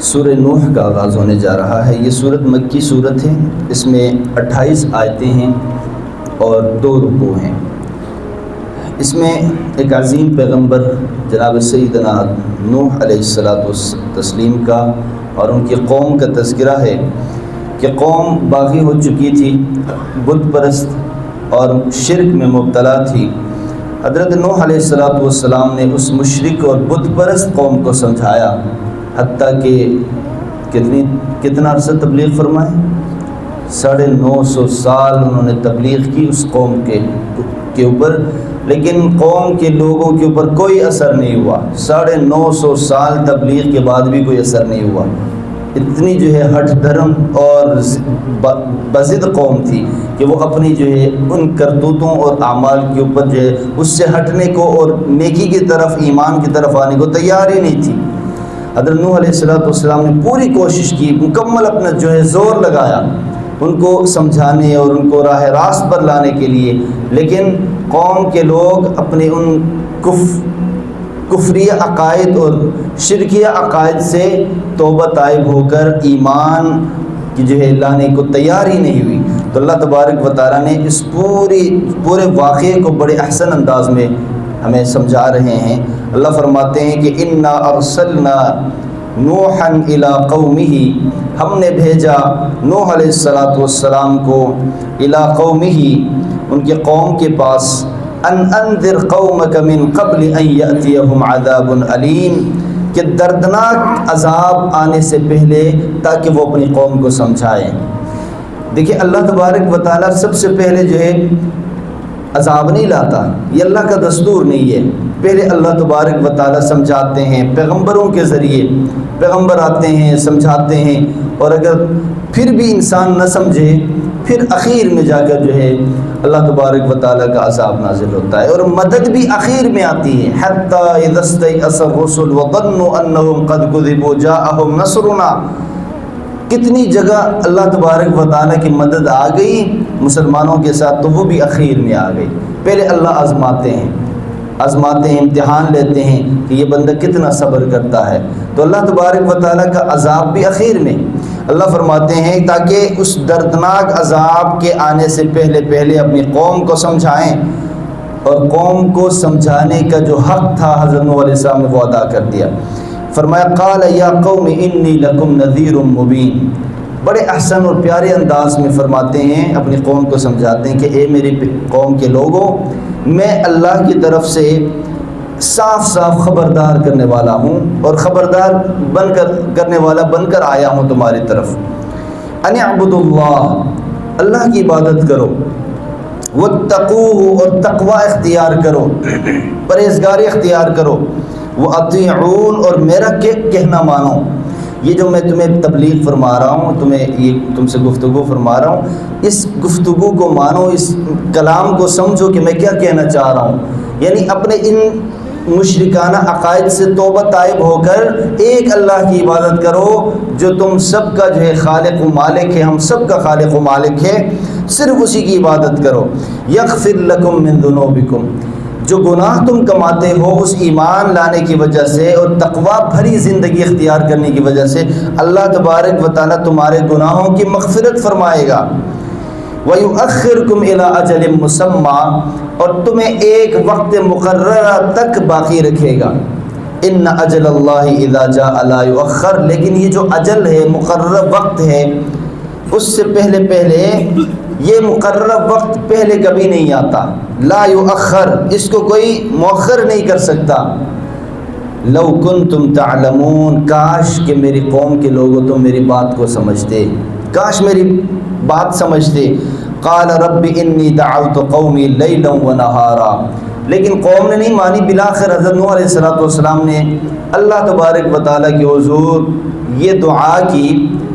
سورہ نوح کا آغاز ہونے جا رہا ہے۔ یہ سورت مکی سورت ہے، اس میں 28 آیتیں ہیں اور 2 رکوع ہیں۔ اس میں ایک عظیم پیغمبر جناب سیدنا نوح علیہ السلام کا اور ان کی قوم کا تذکرہ ہے کہ قوم باغی ہو چکی تھی، بت پرست اور شرک میں مبتلا تھی۔ حضرت نوح علیہ السلام نے اس مشرک اور بت پرست قوم کو سمجھایا، حتیٰ کہ کتنا عرصہ تبلیغ فرمائے، 950 سال انہوں نے تبلیغ کی اس قوم کے اوپر، لیکن قوم کے لوگوں کے اوپر کوئی اثر نہیں ہوا۔ 950 سال تبلیغ کے بعد بھی کوئی اثر نہیں ہوا۔ اتنی ہٹ دھرم اور بضد قوم تھی کہ وہ اپنی ان کرتوتوں اور اعمال کے اوپر اس سے ہٹنے کو اور نیکی کی طرف، ایمان کی طرف آنے کو تیار ہی نہیں تھی۔ حضرت نوح علیہ السلام نے پوری کوشش کی، مکمل اپنا زور لگایا ان کو سمجھانے اور ان کو راہ راست پر لانے کے لیے، لیکن قوم کے لوگ اپنے ان کفریہ عقائد اور شرکیہ عقائد سے توبہ طائب ہو کر ایمان کی لانے کو تیار ہی نہیں ہوئی۔ تو اللہ تبارک و تعالیٰ نے اس پورے واقعے کو بڑے احسن انداز میں ہمیں سمجھا رہے ہیں۔ اللہ فرماتے ہیں کہ انا ارسلنا نوحا الی قومہ، ہم نے بھیجا نوح علیہ السلام کو الی قومہ، ان کے قوم کے پاس، ان انذر قومک من قبل ان یأتیہم عذاب علیم، کہ دردناک عذاب آنے سے پہلے تاکہ وہ اپنی قوم کو سمجھائیں۔ دیکھیں اللہ تبارک و تعالیٰ سب سے پہلے عذاب نہیں لاتا، یہ اللہ کا دستور نہیں ہے۔ پہلے اللہ تبارک و تعالیٰ سمجھاتے ہیں پیغمبروں کے ذریعے، پیغمبر آتے ہیں سمجھاتے ہیں، اور اگر پھر بھی انسان نہ سمجھے پھر اخیر میں جا کر اللہ تبارک و تعالیٰ کا عذاب نازل ہوتا ہے، اور مدد بھی اخیر میں آتی ہے۔ حتی اذا استیأس الرسل وظنوا انہم قد کذبوا جاءہم نصرنا، کتنی جگہ اللہ تبارک و تعالیٰ کی مدد آ گئی مسلمانوں کے ساتھ، تو وہ بھی اخیر میں آ گئی۔ پہلے اللہ آزماتے ہیں، امتحان لیتے ہیں کہ یہ بندہ کتنا صبر کرتا ہے، تو اللہ تبارک و تعالیٰ کا عذاب بھی اخیر میں۔ اللہ فرماتے ہیں تاکہ اس دردناک عذاب کے آنے سے پہلے اپنی قوم کو سمجھائیں، اور قوم کو سمجھانے کا جو حق تھا حضرت نوح علیہ السلام نے وہ ادا کر دیا۔ فرمایا قال یا قوم انی لکم نذیر مبین، بڑے احسن اور پیارے انداز میں فرماتے ہیں، اپنی قوم کو سمجھاتے ہیں کہ اے میری قوم کے لوگوں، میں اللہ کی طرف سے صاف خبردار کرنے والا ہوں، اور خبردار کرنے والا بن کر آیا ہوں تمہاری طرف۔ ان اعبدوا اللہ کی عبادت کرو، واتقوہ، اور تقوی اختیار کرو، پرہیزگاری اختیار کرو، واطیعون، اور میرا کہنا مانو۔ یہ جو میں تمہیں تبلیغ فرما رہا ہوں، یہ تم سے گفتگو فرما رہا ہوں، اس گفتگو کو مانو، اس کلام کو سمجھو کہ میں کیا کہنا چاہ رہا ہوں۔ یعنی اپنے ان مشرکانہ عقائد سے توبہ طائب ہو کر ایک اللہ کی عبادت کرو جو تم سب کا خالق و مالک ہے، ہم سب کا خالق و مالک ہے، صرف اسی کی عبادت کرو۔ یغفر لکم من ذنوبکم، جو گناہ تم کماتے ہو اس ایمان لانے کی وجہ سے اور تقوی بھری زندگی اختیار کرنے کی وجہ سے، اللہ تبارک و تعالیٰ تمہارے گناہوں کی مغفرت فرمائے گا۔ وَيُؤَخِّرْكُمْ إِلَىٰ أَجَلٍ مُّسَمًّى، اور تمہیں ایک وقت مقررہ تک باقی رکھے گا۔ إِنَّ أَجَلَ اللَّهِ إِذَا جَاءَ لَا يُؤَخَّرُ، لیکن یہ جو اجل ہے، مقررہ وقت ہے، اس سے پہلے یہ مقررہ وقت پہلے کبھی نہیں آتا۔ لا یؤخر، اس کو کوئی مؤخر نہیں کر سکتا۔ لو کنتم تعلمون، کاش کہ میری قوم کے لوگوں تم میری بات کو سمجھتے، کاش میری بات سمجھتے۔ قال رب انی دعوت قومی لیلا ونہارا، لیکن قوم نے نہیں مانی۔ بالآخر حضرت نوح علیہ السلام نے اللہ تبارک و تعالیٰ کے حضور یہ دعا کی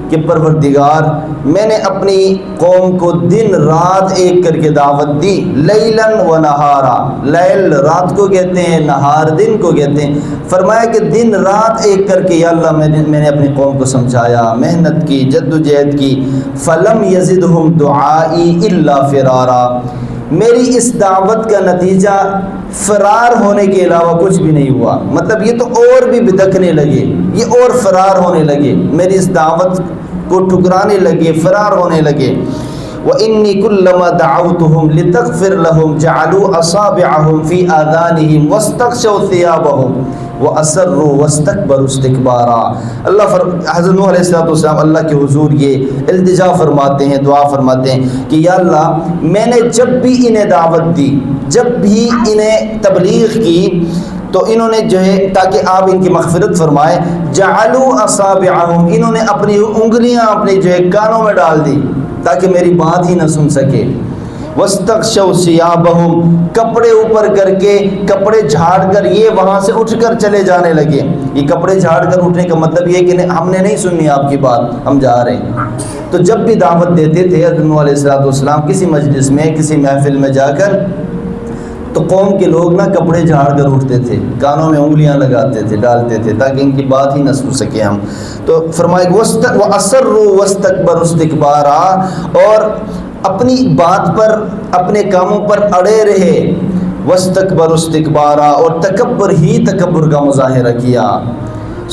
کہ پروردگار، میں نے اپنی قوم کو دن رات ایک کر کے دعوت دی، لیلاً و نہارا، لیل رات کو کہتے ہیں، نہار دن کو کہتے ہیں۔ فرمایا کہ دن رات ایک کر کے یا اللہ میں نے اپنی قوم کو سمجھایا، محنت کی، جد و جہد کی۔ فلم یزدہم دعائی الا فرارا، میری اس دعوت کا نتیجہ فرار ہونے کے علاوہ کچھ بھی نہیں ہوا. مطلب یہ تو اور بھی بدکنے لگے, یہ اور فرار ہونے لگے, میری اس دعوت کو ٹھکرانے لگے, فرار ہونے لگے. وَإِنِّي كُلَّمَا دَعَوْتُهُمْ لِتَغْفِرْ لَهُمْ جَعَلُوا أَصَابِعَهُمْ فِي آذَانِهِمْ وَاسْتَغْشَوْا ثِيَابَهُمْ وَأَصَرُّوا وَاسْتَكْبَرُوا اسْتِكْبَارًا. حضرت نوح علیہ السلام اللہ کے حضور یہ التجا فرماتے ہیں, دعا فرماتے ہیں کہ یا اللہ میں نے جب بھی انہیں دعوت دی, جب بھی انہیں تبلیغ کی, تو انہوں نے جو ہے تاکہ آپ ان کی مغفرت فرمائے, جعلوا اصابعہم, انہوں نے اپنی انگلیاں اپنے جو ہے کانوں میں ڈال دی تاکہ میری بات ہی نہ سن سکے. واستغشوا ثيابهم, کپڑے اوپر کر کے, کپڑے جھاڑ کر یہ وہاں سے اٹھ کر چلے جانے لگے. یہ کپڑے جھاڑ کر اٹھنے کا مطلب یہ کہ ہم نے نہیں سنی آپ کی بات, ہم جا رہے ہیں. تو جب بھی دعوت دیتے تھے حضرت نوح علیہ السلام کسی مجلس میں, کسی محفل میں جا کر, تو قوم کے لوگ نا کپڑے جھاڑ کر اٹھتے تھے, کانوں میں انگلیاں لگاتے تھے, ڈالتے تھے تاکہ ان کی بات ہی نہ سن سکے ہم. تو فرمائے وَأَصَرُّوا وَاسْتَكْبَرُوا اسْتِكْبَارًا, اور اپنی بات پر, اپنے کاموں پر اڑے رہے. وَاسْتَكْبَرُوا اسْتِكْبَارًا, اور تکبر ہی تکبر کا مظاہرہ کیا.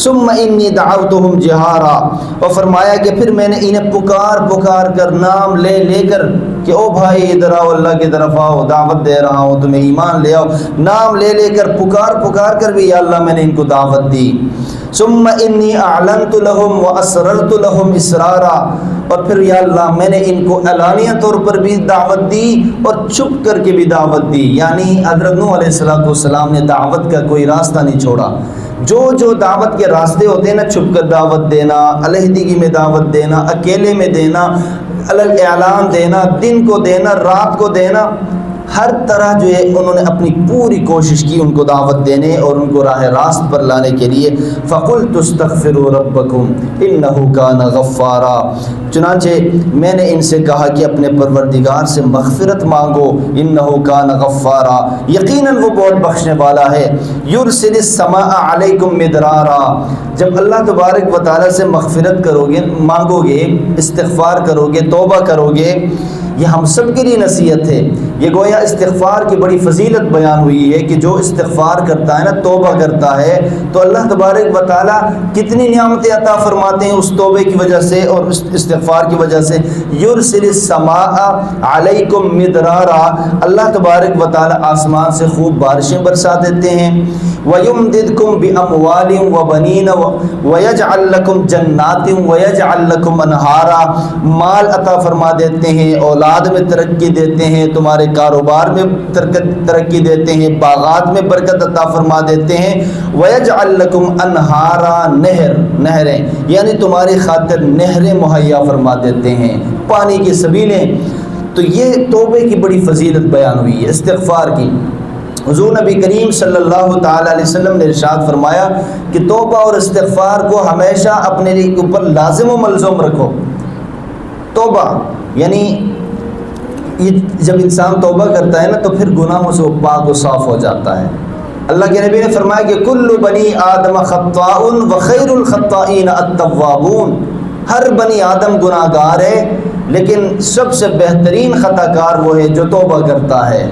ثم انی دعوتہم جہارا, اور فرمایا کہ پھر میں نے انہیں پکار کر, نام لے کر کہ او بھائی ادھر آؤ, اللہ کی طرف آؤ, دعوت دے رہا ہوں, تمہیں ایمان لے آؤ, نام لے کر پکار کر بھی یا اللہ میں نے ان کو دعوت دی. ثم انی اعلنت لهم واسررت لهم اسرارا, اور پھر یا اللہ میں نے ان کو علانیہ طور پر بھی دعوت دی اور چھپ کر کے بھی دعوت دی. یعنی حضرت نوح علیہ السلام نے دعوت کا کوئی راستہ نہیں چھوڑا. جو دعوت کے راستے ہوتے ہیں نا, چھپ کر دعوت دینا, علیحدگی میں دعوت دینا, اکیلے میں دینا, اعلان دینا, دن کو دینا, رات کو دینا, ہر طرح جو ہے انہوں نے اپنی پوری کوشش کی ان کو دعوت دینے اور ان کو راہ راست پر لانے کے لیے. فَقُلْتُ اسْتَغْفِرُوا رَبَّكُمْ إِنَّهُ كَانَ غَفَّارًا, چنانچہ میں نے ان سے کہا کہ اپنے پروردگار سے مغفرت مانگو. إِنَّهُ كَانَ غَفَّارًا, یقیناً وہ بہت بخشنے والا ہے. يُرْسِلِ السَّمَاءَ عَلَيْكُمْ مِدْرَارًا, جب اللہ تبارک و تعالیٰ سے مغفرت کرو گے, مانگو گے, استغفار کرو گے, توبہ کرو گے, یہ ہم سب کے لیے نصیحت ہے. یہ گویا استغفار کی بڑی فضیلت بیان ہوئی ہے کہ جو استغفار کرتا ہے نا, توبہ کرتا ہے, تو اللہ تبارک و تعالیٰ کتنی نعمتیں عطا فرماتے ہیں اس توبے کی وجہ سے اور اس استغفار کی وجہ سے. یرسل السماء علیکم مدرارا, اللہ تبارک و تعالیٰ آسمان سے خوب بارشیں برسا دیتے ہیں. وَيُمْدِدْكُمْ بِأَمْوَالٍ وَبَنِينَ وَيَجْعَلْ لَكُمْ جَنَّاتٍ وَيَجْعَلْ لَكُمْ أَنْهَارًا, مال عطا فرما دیتے ہیں, اولاد میں ترقی دیتے ہیں, تمہارے کاروبار میں ترقی دیتے ہیں, باغات میں برکت عطا فرما دیتے ہیں. وَيَجْعَلْ لَكُمْ أَنْهَارًا, نہریں, یعنی تمہاری خاطر نہریں مہیا فرما دیتے ہیں, پانی کی سبیلیں. تو یہ توبے کی بڑی فضیلت بیان ہوئی ہے استغفار کی. حضور نبی کریم صلی اللہ تعالی علیہ وسلم نے ارشاد فرمایا کہ توبہ اور استغفار کو ہمیشہ اپنے اوپر لازم و ملزوم رکھو. توبہ یعنی جب انسان توبہ کرتا ہے نا تو پھر گناہوں سے پاک و صاف ہو جاتا ہے. اللہ کے نبی نے فرمایا کہ کل بنی آدم خطاء وخیر الخطائین التوابون, ہر بنی آدم گناہ گار ہے لیکن سب سے بہترین خطا کار وہ ہے جو توبہ کرتا ہے.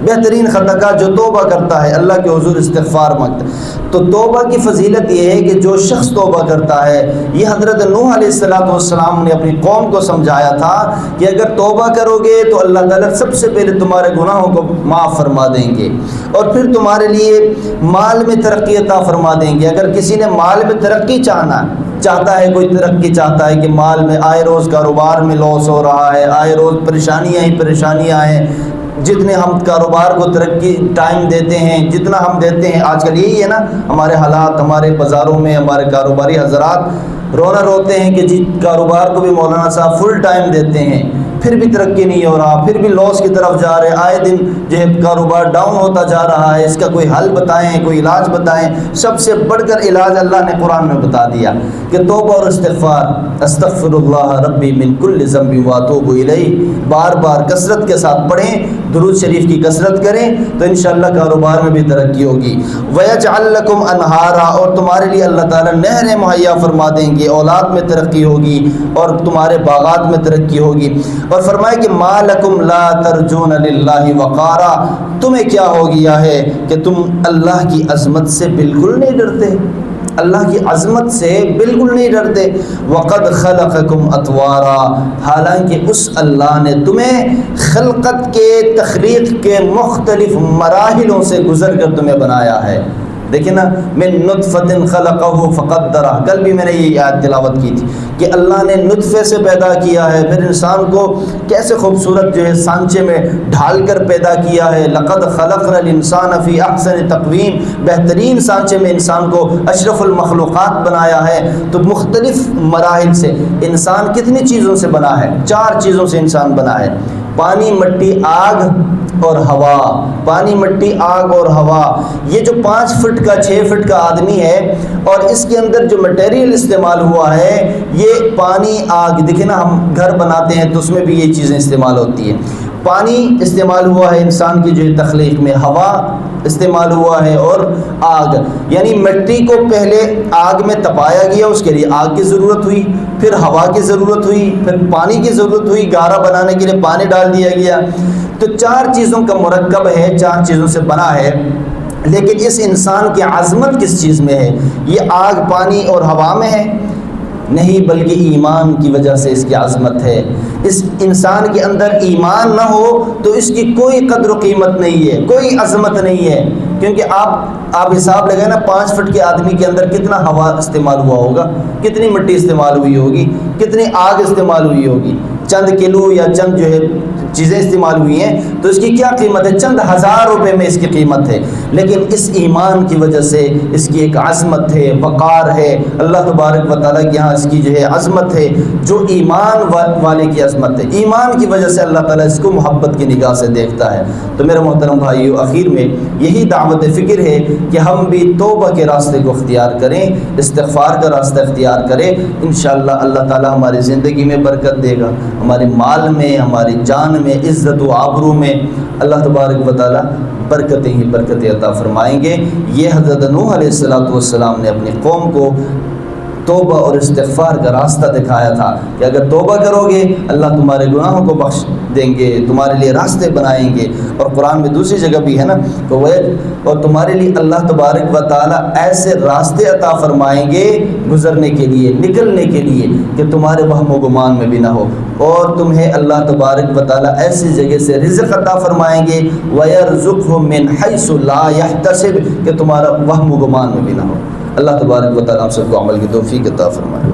بہترین خطا کار جو توبہ کرتا ہے, اللہ کے حضور استغفار مانگتا ہے. تو توبہ کی فضیلت یہ ہے کہ جو شخص توبہ کرتا ہے, یہ حضرت نوح علیہ السلام نے اپنی قوم کو سمجھایا تھا کہ اگر توبہ کرو گے تو اللہ تعالیٰ سب سے پہلے تمہارے گناہوں کو معاف فرما دیں گے اور پھر تمہارے لیے مال میں ترقی عطا فرما دیں گے. اگر کسی نے مال میں ترقی چاہتا ہے, کوئی ترقی چاہتا ہے کہ مال میں آئے روز کاروبار میں لاس ہو رہا ہے, آئے روز پریشانیاں ہیں, جتنے ہم کاروبار کو ترقی ٹائم دیتے ہیں, جتنا ہم دیتے ہیں, آج کل یہی ہے نا ہمارے حالات, ہمارے بازاروں میں ہمارے کاروباری حضرات روتے ہیں کہ جی کاروبار کو بھی مولانا صاحب فل ٹائم دیتے ہیں, پھر بھی ترقی نہیں ہو رہا, پھر بھی لاس کی طرف جا رہے, آئے دن جو ہے کاروبار ڈاؤن ہوتا جا رہا ہے. اس کا کوئی حل بتائیں, کوئی علاج بتائیں. سب سے بڑھ کر علاج اللہ نے قرآن میں بتا دیا کہ توبہ اور استغفار. استغفر اللہ ربی من کل ذنب واتوب الیہ, بار بار کثرت کے ساتھ پڑھیں, درود شریف کی کثرت کریں تو انشاءاللہ کاروبار میں بھی ترقی ہوگی. وَيَجْعَلْ لَكُمْ أَنْهَارًا، اور تمہارے لیے اللہ تعالیٰ نہریں مہیا فرما دیں گے، اولاد میں ترقی ہوگی اور تمہارے باغات میں ترقی ہوگی. اور فرمایا کہ مَا لَكُمْ لَا تَرْجُونَ لِلَّهِ وَقَارًا، تمہیں کیا ہو گیا ہے کہ تم اللہ کی عظمت سے بالکل نہیں ڈرتے، اللہ کی عظمت سے بالکل نہیں ڈرتے. وَقَدْ خَلَقَكُمْ أَطْوَارًا، حالانکہ اس اللہ نے تمہیں خلقت کے تخلیق کے مختلف مراحلوں سے گزر کر تمہیں بنایا ہے. دیکھیں نا، من نطفۃ خلقہ فقدرہ، کل بھی میں نے یہ آیت تلاوت کی تھی کہ اللہ نے نطفے سے پیدا کیا ہے، پھر انسان کو کیسے خوبصورت جو ہے سانچے میں ڈھال کر پیدا کیا ہے. لقد خلقنا الانسان فی احسن تقویم، بہترین سانچے میں انسان کو اشرف المخلوقات بنایا ہے. تو مختلف مراحل سے انسان کتنی چیزوں سے بنا ہے؟ 4 چیزوں سے انسان بنا ہے: پانی، مٹی، آگ اور ہوا. پانی، مٹی، آگ اور ہوا. یہ جو 5 فٹ کا 6 فٹ کا آدمی ہے اور اس کے اندر جو مٹیریل استعمال ہوا ہے یہ پانی، آگ. دیکھیں نا، ہم گھر بناتے ہیں تو اس میں بھی یہ چیزیں استعمال ہوتی ہیں. پانی استعمال ہوا ہے انسان کی جو تخلیق میں، ہوا استعمال ہوا ہے اور آگ. یعنی مٹی کو پہلے آگ میں تپایا گیا، اس کے لیے آگ کی ضرورت ہوئی، پھر ہوا کی ضرورت ہوئی، پھر پانی کی ضرورت ہوئی، گارا بنانے کے لیے پانی ڈال دیا گیا. تو 4 چیزوں کا مرکب ہے، 4 چیزوں سے بنا ہے. لیکن اس انسان کی عظمت کس چیز میں ہے؟ یہ آگ، پانی اور ہوا میں ہے؟ نہیں، بلکہ ایمان کی وجہ سے اس کی عظمت ہے. اس انسان کے اندر ایمان نہ ہو تو اس کی کوئی قدر و قیمت نہیں ہے، کوئی عظمت نہیں ہے. کیونکہ آپ حساب لگائیں نا، 5 فٹ کے آدمی کے اندر کتنا ہوا استعمال ہوا ہوگا، کتنی مٹی استعمال ہوئی ہوگی، کتنی آگ استعمال ہوئی ہوگی. چند کلو یا چند جو ہے چیزیں استعمال ہوئی ہیں تو اس کی کیا قیمت ہے؟ چند ہزار روپے میں اس کی قیمت ہے. لیکن اس ایمان کی وجہ سے اس کی ایک عظمت ہے، وقار ہے. اللہ تبارک و تعالیٰ کے یہاں اس کی جو ہے عظمت ہے، جو ایمان والے کی عظمت ہے. ایمان کی وجہ سے اللہ تعالیٰ اس کو محبت کی نگاہ سے دیکھتا ہے. تو میرے محترم بھائیو، اخیر میں یہی دعوت فکر ہے کہ ہم بھی توبہ کے راستے کو اختیار کریں، استغفار کا راستہ اختیار کریں. انشاءاللہ اللہ تعالیٰ ہماری زندگی میں برکت دے گا، ہمارے مال میں، ہماری جان میں، عزت و آبرو میں اللہ تبارک و تعالیٰ برکتیں ہی برکتیں عطا فرمائیں گے. یہ حضرت نوح علیہ السلام نے اپنی قوم کو توبہ اور استغفار کا راستہ دکھایا تھا کہ اگر توبہ کرو گے اللہ تمہارے گناہوں کو بخش دیں گے، تمہارے لیے راستے بنائیں گے. اور قرآن میں دوسری جگہ بھی ہے نا کہ اور تمہارے لیے اللہ تبارک و تعالیٰ ایسے راستے عطا فرمائیں گے گزرنے کے لیے، نکلنے کے لیے، کہ تمہارے وہم و گمان میں بھی نہ ہو. اور تمہیں اللہ تبارک و تعالیٰ ایسی جگہ سے رزق عطا فرمائیں گے، وَيَرْزُقْهُ مِنْ حَيْثُ لَا يَحْتَسِبُ، کہ تمہارا وہم و گمان میں بھی نہ ہو. اللہ تبارک و تعالیٰ ہم سب کو عمل کی توفیق عطا فرمائے.